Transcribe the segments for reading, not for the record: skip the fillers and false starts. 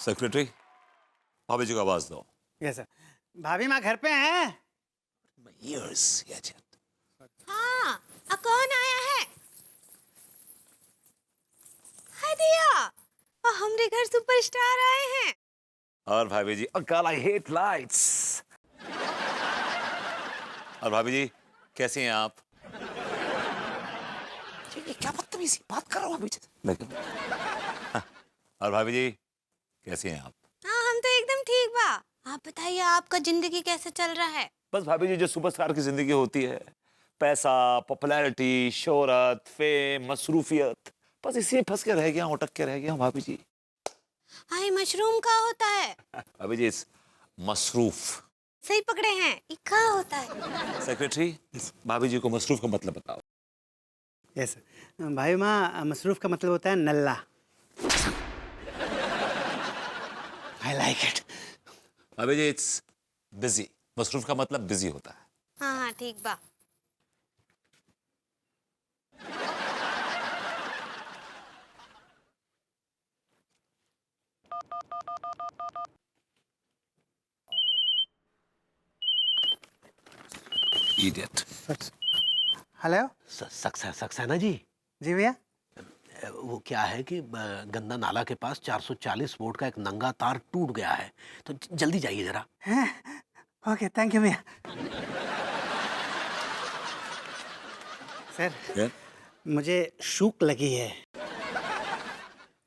Secretary, भाभी जी को आवाज दो। Yes sir. भाभी माँ घर पे हैं? हाँ, कौन आया है? हाय दिया, हमरे घर सुपरस्टार आए हैं। और भाभी जी, अंकल आई हेट लाइट्स। और भाभी जी कैसी हैं आप? ये क्या बदतमीजी बात कर रहा हूँ भाभी जी। और भाभी जी कैसी हैं आप? हाँ, हम तो एकदम ठीक बा। आप बताइए, आपका जिंदगी कैसे चल रहा है? बस भाभी जी, जो सुपरस्टार की जिंदगी होती है, पैसा, पॉपुलैरिटी, शोहरत, फेम, मसरूफियत, बस इसी में फंस के रह गया हूँ, अटक के रह गया हूँ भाभी जी। हाय, मशरूम का होता है? भाभी जी मसरूफ। सही पकड़े हैं, ये क्या होता है? सेक्रेटरी, भाभी जी को मसरूफ का मतलब बताओ। Yes sir. भाभी माँ, मसरूफ का मतलब होता है नल्ला। I like it. भाभी जी इट्स बिजी। मसरूफ का मतलब बिजी होता है। हाँ हाँ, ठीक बा। इडियट। हेलो सक्सेना जी, जी भैया। वो क्या है कि गंदा नाला के पास 440 वोल्ट का एक नंगा तार टूट गया है, तो जल्दी जाइए जरा। हैं? ओके, थैंक यू भैया। सर, क्या? मुझे शूक लगी है।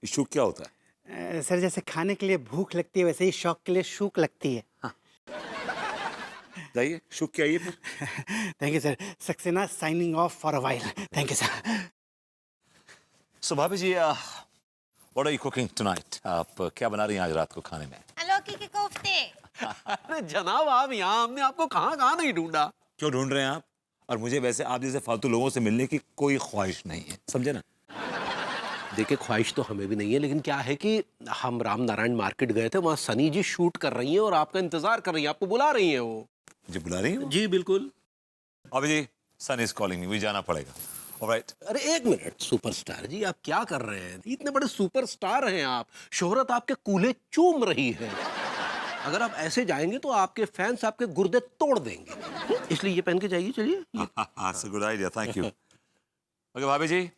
इशू क्या होता है? सर, जैसे खाने के लिए भूख लगती है वैसे ही शौक के लिए शूक लगती है। जाइए शुक क्या ये फिर। Thank you sir. Saxena signing off for a while. Thank you sir. So भाभी जी, what are you cooking tonight? आप क्या बना रही हैं आज रात को खाने में? लौकी के कोफ्ते। अरे जनाब, आप यहाँ, हमने आपको कहाँ कहाँ नहीं ढूंढा। क्यों ढूंढ रहे हैं आप? और मुझे वैसे आप जैसे फालतू लोगों से मिलने की कोई ख्वाहिश नहीं है, समझे ना? देखिए, ख्वाहिश तो हमें भी नहीं है, लेकिन क्या है कि हम राम नारायण मार्केट गए थे, वहाँ सनी जी शूट कर रही हैं और आपका इंतजार कर रही हैं, आपको बुला रही हैं वो। जी बुला रही हैं? जी बिल्कुल। भाभी जी, सन इज कॉलिंग मी, मुझे जाना पड़ेगा। ऑलराइट। अरे एक मिनट, सुपरस्टार जी आप क्या कर रहे हैं? इतने बड़े सुपरस्टार हैं आप, शोहरत आपके कूल्हे चूम रही है। अगर आप ऐसे जाएंगे तो आपके फैंस आपके गुर्दे तोड़ देंगे, इसलिए ये पहन के जाइए। चलिए। Good idea, thank you. Okay भाभी जी,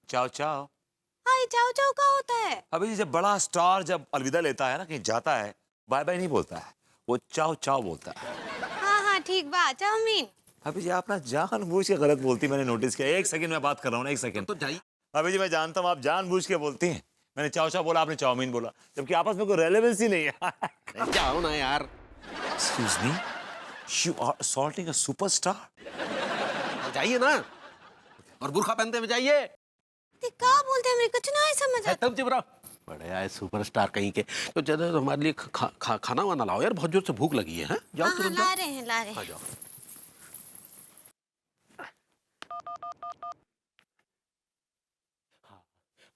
चाओ चाओ। हाय, चाव चाव का होता है? अभी जी, जब बड़ा स्टार जब अलविदा लेता है ना, कहीं जाता है, बाय बाय नहीं बोलता है, वो चाओ चाओ बोलता है। हाँ हाँ, ठीक बा। चाउमीन। अभी जी आप ना जानबूझ के गलत बोलती, मैंने नोटिस किया। एक सेकंड में बात कर रहा हूँ ना, एक सेकंड। तो जाइए। अभी जी मैं जानता हूँ आप जानबूझ के बोलती हैं। मैंने चाओ चाओ बोला, आपने चाउमीन बोला, जबकि आपस में कोई रेलेवेंस ही नहीं है। जाओ ना यार। Excuse me, you are assaulting a superstar. जाइए ना, और बुर्खा पहनते हुए जाइए। ते का बोलते हैं, मेरे कुछ नहीं समझ आता। तब चिपरा बड़े आए सुपरस्टार कहीं के। तो चलो हमारे लिए खाना वाना लाओ यार, बहुत जोर से भूख लगी है। हैं? जाओ हाँ हाँ, तुरंत ला जाओ। रहे हैं, ला रहे हाँ, हैं। जाओ।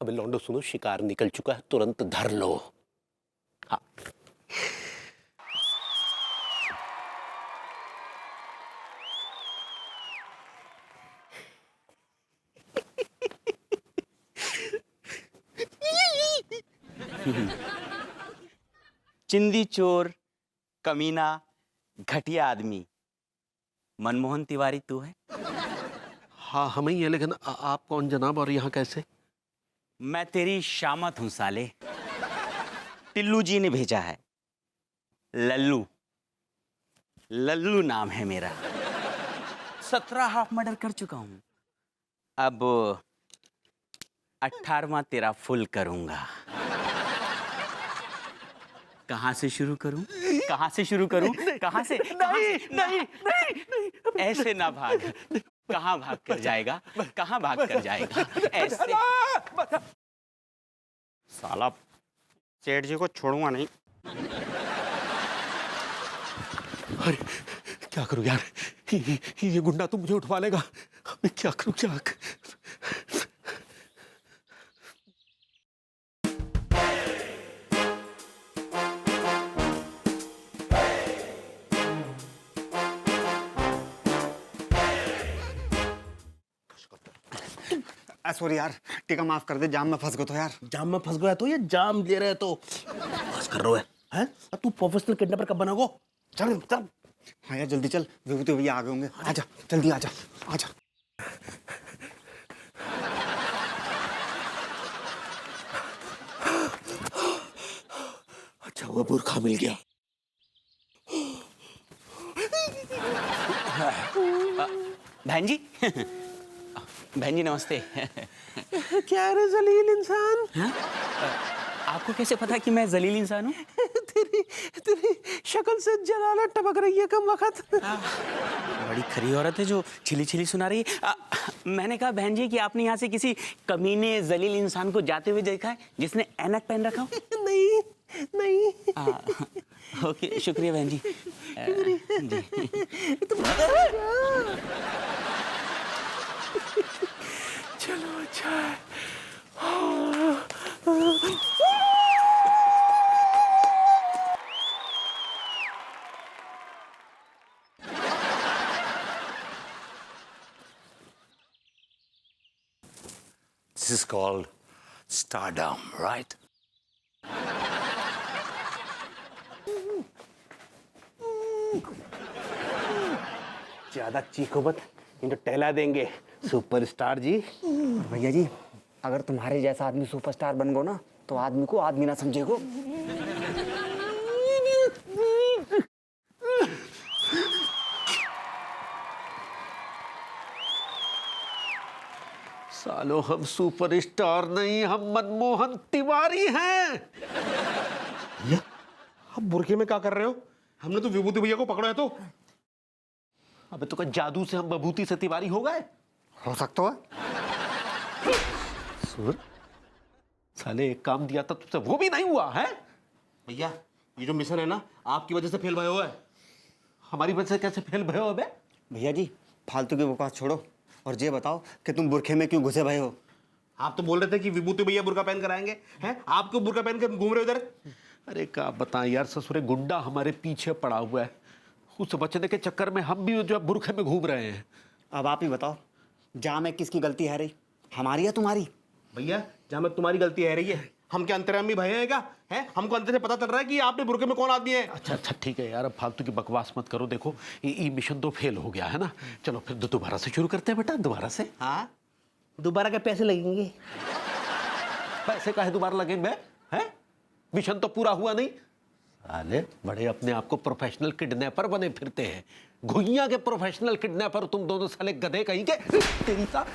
अबे लौंडो सुनो, शिकार निकल चुका है, तुरंत धर लो। हाँ। चिंदी चोर, कमीना, घटिया आदमी, मनमोहन तिवारी तू है? हाँ हम ही है, लेकिन आप कौन जनाब, और यहाँ कैसे? मैं तेरी शामत हूं साले। टिल्लू जी ने भेजा है। लल्लू, लल्लू नाम है मेरा। 17 हाफ मर्डर कर चुका हूं, अब 18वां तेरा फुल करूंगा। कहाँ से शुरू करूं? कहाँ से शुरू करूं? कहाँ से? नहीं, ऐसे ना भाग। कहाँ भाग कर जाएगा? कहाँ भाग कर जाएगा? ऐसे। साला सेठ जी को छोड़ूंगा नहीं। अरे क्या करूं यार, ये गुंडा तो मुझे उठवा लेगा। मैं क्या करूं, क्या सॉरी यार, टीका माफ कर दे, जाम में फंस गए तो यार। जाम में फंस गया तो ये जाम ले रहे तो बस कर रहे हो हैं? अब तू प्रोफेशनल किडनैपर कब बनोगे? चल चल। हाँ यार जल्दी चल, विभूति भैया आ गए होंगे। आजा जल्दी आजा आजा। अच्छा हुआ बुरखा मिल गया। बहन जी बहन जी नमस्ते। क्या रे जलील इंसान? हाँ? आपको कैसे पता कि मैं जलील इंसान हूँ? तेरी तेरी शक्ल से जलालत टपक रही है कम वक्त। बड़ी खरी औरत है जो छिली छिली सुना रही है। मैंने कहा बहन जी कि आपने यहाँ से किसी कमीने जलील इंसान को जाते हुए देखा है जिसने ऐनक पहन रखा हो? नहीं नहीं। ओके शुक्रिया बहन जी। जी। चलो अच्छा है। This is called stardom, right? ज्यादा चीखो मत, इनको टहला देंगे सुपरस्टार जी। भैया जी अगर तुम्हारे जैसा आदमी सुपरस्टार बन गो ना तो आदमी को आदमी ना समझेगो। सालो हम सुपरस्टार नहीं, हम मनमोहन तिवारी हैं। आप बुरखे में क्या कर रहे हो? हमने तो विभूति भैया को पकड़ा है। तो अबे तो क्या जादू से हम बभूति से तिवारी हो गए? हो सकता है। सुन साले एक काम दिया था तुझसे वो भी नहीं हुआ है। भैया ये जो मिशन है ना आपकी वजह से फेल भयो है। हमारी वजह से कैसे फेल भयो अबे? भैया जी फालतू की बकवास छोड़ो और ये बताओ कि तुम बुरखे में क्यों घुसे भाई हो? आप तो बोल रहे थे कि विभूति भैया बुरका पहन कर आएंगे, हैं? आप क्यों बुरका पहन कर घूम रहे हो इधर? अरे क्या बताएं यार, ससुरे गुंडा हमारे पीछे पड़ा हुआ है। उससे बचने के चक्कर में हम भी जो है बुरखे में घूम रहे हैं। अब आप ही बताओ जहाँ में किसकी गलती है रही, हमारी या तुम्हारी? भैया जहाँ में तुम्हारी गलती है रही है, हम क्या अंतर्यामी भय हैं क्या? हैं? हमको अंदर से पता चल रहा है कि आपने बुरके में कौन आदमी है। अच्छा अच्छा ठीक है यार, अब फालतू की बकवास मत करो। देखो ये मिशन तो फेल हो गया है ना, चलो फिर दोबारा से शुरू करते हैं बेटा, दोबारा से। हाँ दोबारा के पैसे लगेंगे? पैसे काहे दोबारा लगेंगे हैं? मिशन तो पूरा हुआ नहीं। साले बड़े अपने आप को प्रोफेशनल किडनैपर बने फिरते हैं। घुइयां के प्रोफेशनल किडनैपर तुम दोनों साले गधे कहीं के। तेरी सा